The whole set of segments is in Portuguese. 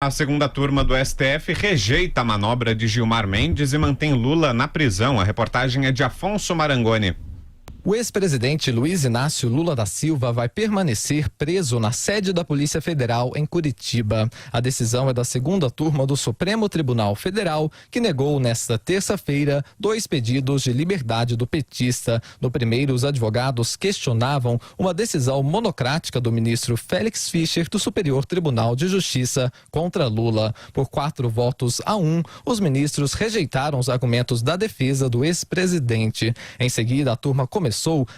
A segunda turma do STF rejeita a manobra de Gilmar Mendes e mantém Lula na prisão. A reportagem é de Afonso Marangoni. O ex-presidente Luiz Inácio Lula da Silva vai permanecer preso na sede da Polícia Federal em Curitiba. A decisão é da segunda turma do Supremo Tribunal Federal, que negou nesta terça-feira 2 pedidos de liberdade do petista. No primeiro, os advogados questionavam uma decisão monocrática do ministro Félix Fischer do Superior Tribunal de Justiça contra Lula. Por 4-1, os ministros rejeitaram os argumentos da defesa do ex-presidente. Em seguida, a turma começou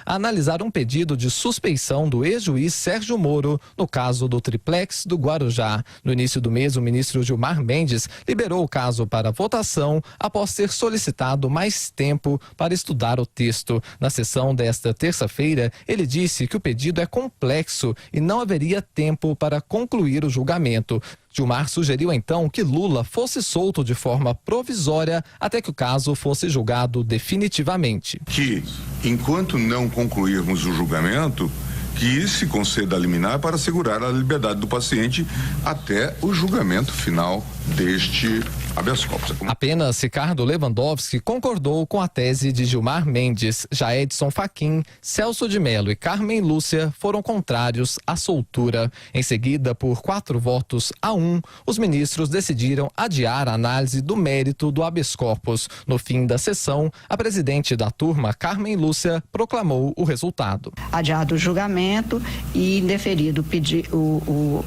a analisar um pedido de suspeição do ex-juiz Sérgio Moro no caso do triplex do Guarujá. No início do mês, o ministro Gilmar Mendes liberou o caso para votação após ter solicitado mais tempo para estudar o texto. Na sessão desta terça-feira, ele disse que o pedido é complexo e não haveria tempo para concluir o julgamento. Gilmar sugeriu então que Lula fosse solto de forma provisória até que o caso fosse julgado definitivamente. Que, enquanto não concluirmos o julgamento, que se conceda a liminar para assegurar a liberdade do paciente até o julgamento final deste habeas corpus. Apenas Ricardo Lewandowski concordou com a tese de Gilmar Mendes. Já Edson Fachin, Celso de Mello e Carmen Lúcia foram contrários à soltura. Em seguida, por 4-1, os ministros decidiram adiar a análise do mérito do habeas corpus. No fim da sessão, a presidente da turma, Carmen Lúcia, proclamou o resultado. Adiado o julgamento e indeferida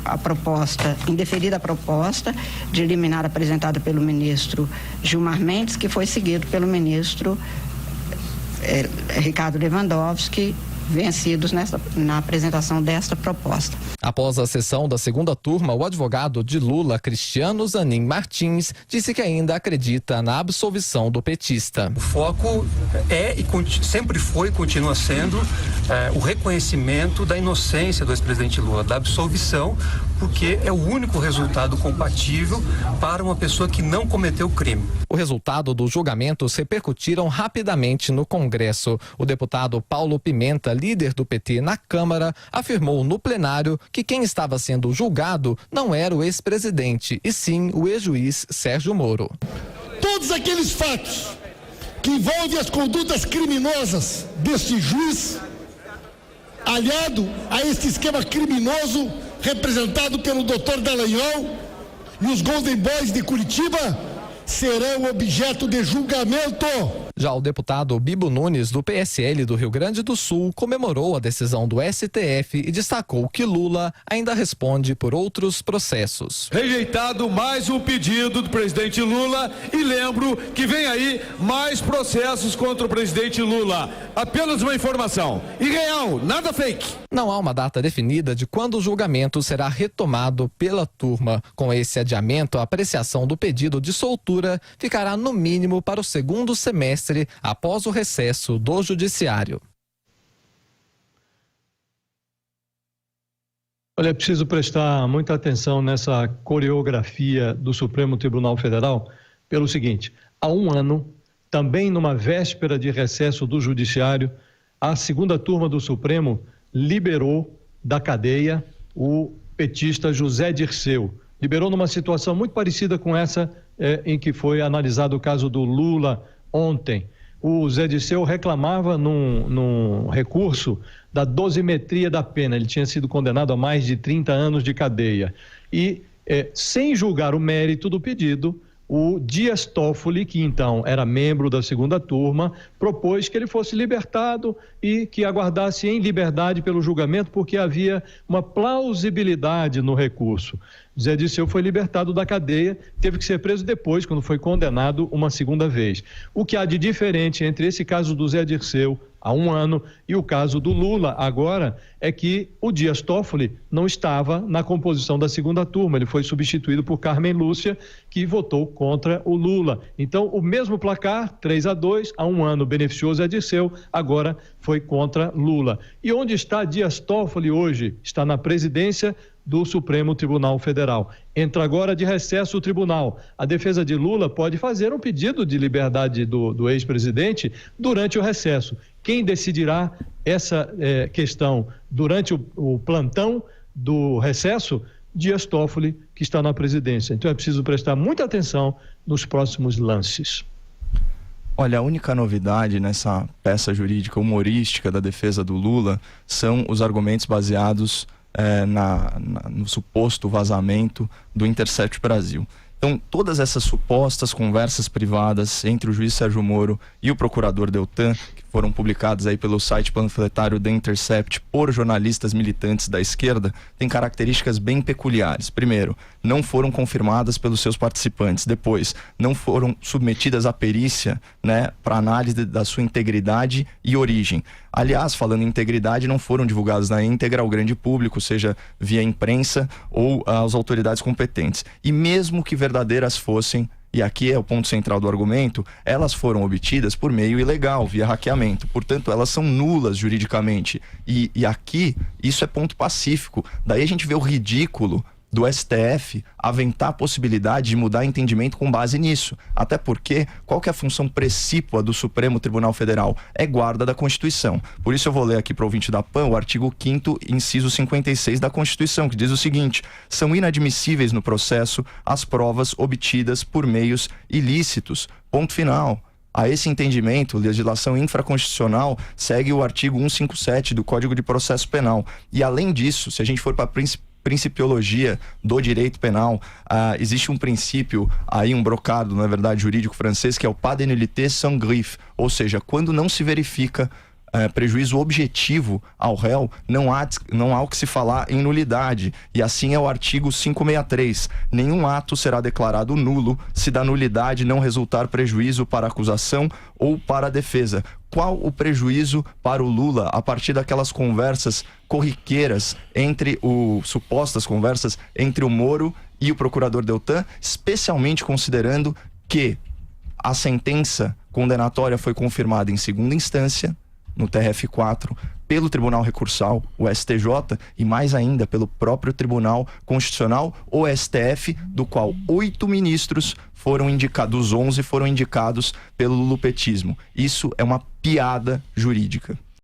a proposta de liminar apresentada pelo ministro Gilmar Mendes, que foi seguido pelo ministro Ricardo Lewandowski, vencidos na apresentação desta proposta. Após a sessão da segunda turma, o advogado de Lula, Cristiano Zanin Martins, disse que ainda acredita na absolvição do petista. O foco é e sempre foi e continua sendo o reconhecimento da inocência do ex-presidente Lula, da absolvição, porque é o único resultado compatível para uma pessoa que não cometeu crime. O resultado dos julgamentos repercutiram rapidamente no Congresso. O deputado Paulo Pimenta, líder do PT na Câmara, afirmou no plenário que quem estava sendo julgado não era o ex-presidente, e sim o ex-juiz Sérgio Moro. Todos aqueles fatos que envolvem as condutas criminosas deste juiz, aliado a este esquema criminoso representado pelo Dr. Dallagnol e os Golden Boys de Curitiba, serão objeto de julgamento. Já o deputado Bibo Nunes, do PSL do Rio Grande do Sul, comemorou a decisão do STF e destacou que Lula ainda responde por outros processos. Rejeitado mais um pedido do presidente Lula e lembro que vem aí mais processos contra o presidente Lula. Apenas uma informação. Irreal, nada fake. Não há uma data definida de quando o julgamento será retomado pela turma. Com esse adiamento, a apreciação do pedido de soltura ficará no mínimo para o segundo semestre após o recesso do Judiciário. Olha, é preciso prestar muita atenção nessa coreografia do Supremo Tribunal Federal pelo seguinte: há um ano, também numa véspera de recesso do Judiciário, a segunda turma do Supremo liberou da cadeia o petista José Dirceu. Liberou numa situação muito parecida com essa em que foi analisado o caso do Lula ontem. O Zé Dirceu reclamava num recurso da dosimetria da pena. Ele tinha sido condenado a mais de 30 anos de cadeia. E, sem julgar o mérito do pedido, o Dias Toffoli, que então era membro da segunda turma, propôs que ele fosse libertado e que aguardasse em liberdade pelo julgamento, porque havia uma plausibilidade no recurso. Zé Dirceu foi libertado da cadeia, teve que ser preso depois, quando foi condenado uma segunda vez. O que há de diferente entre esse caso do Zé Dirceu, há um ano, e o caso do Lula, agora, é que o Dias Toffoli não estava na composição da segunda turma. Ele foi substituído por Carmen Lúcia, que votou contra o Lula. Então, o mesmo placar, 3-2, há um ano beneficiou Zé Dirceu, agora foi contra Lula. E onde está Dias Toffoli hoje? Está na presidência do Supremo Tribunal Federal. Entra agora de recesso o tribunal. A defesa de Lula pode fazer um pedido de liberdade do ex-presidente durante o recesso. Quem decidirá essa questão durante o plantão do recesso Dias Toffoli, que está na presidência. Então é preciso prestar muita atenção nos próximos lances. Olha, a única novidade nessa peça jurídica humorística da defesa do Lula são os argumentos baseados no suposto vazamento do Intercept Brasil. Então, todas essas supostas conversas privadas entre o juiz Sérgio Moro e o procurador Deltan, que foram publicadas aí pelo site panfletário The Intercept por jornalistas militantes da esquerda, têm características bem peculiares. Primeiro, não foram confirmadas pelos seus participantes. Depois, não foram submetidas à perícia, para análise da sua integridade e origem. Aliás, falando em integridade, não foram divulgadas na íntegra ao grande público, seja via imprensa ou às autoridades competentes. E mesmo que verdadeiras fossem, e aqui é o ponto central do argumento, elas foram obtidas por meio ilegal, via hackeamento. Portanto, elas são nulas juridicamente. E aqui, isso é ponto pacífico. Daí a gente vê o ridículo do STF aventar a possibilidade de mudar entendimento com base nisso. Até porque, qual que é a função precípua do Supremo Tribunal Federal? É guarda da Constituição. Por isso eu vou ler aqui para o ouvinte da PAN o artigo 5º, inciso 56 da Constituição, que diz o seguinte: são inadmissíveis no processo as provas obtidas por meios ilícitos. Ponto final. A esse entendimento, legislação infraconstitucional segue o artigo 157 do Código de Processo Penal. E além disso, se a gente for para principiologia do direito penal, existe um princípio aí, um brocado, na verdade, jurídico francês, que é o pas de nullité sans griffe, ou seja, quando não se verifica prejuízo objetivo ao réu, não há o que se falar em nulidade. E assim é o artigo 563. Nenhum ato será declarado nulo se da nulidade não resultar prejuízo para a acusação ou para a defesa. Qual o prejuízo para o Lula a partir daquelas conversas corriqueiras supostas conversas entre o Moro e o procurador Deltan, especialmente considerando que a sentença condenatória foi confirmada em segunda instância, no TRF4, pelo Tribunal Recursal, o STJ, e mais ainda pelo próprio Tribunal Constitucional, o STF, do qual 8 ministros foram indicados, 11 foram indicados pelo lupetismo. Isso é uma piada jurídica.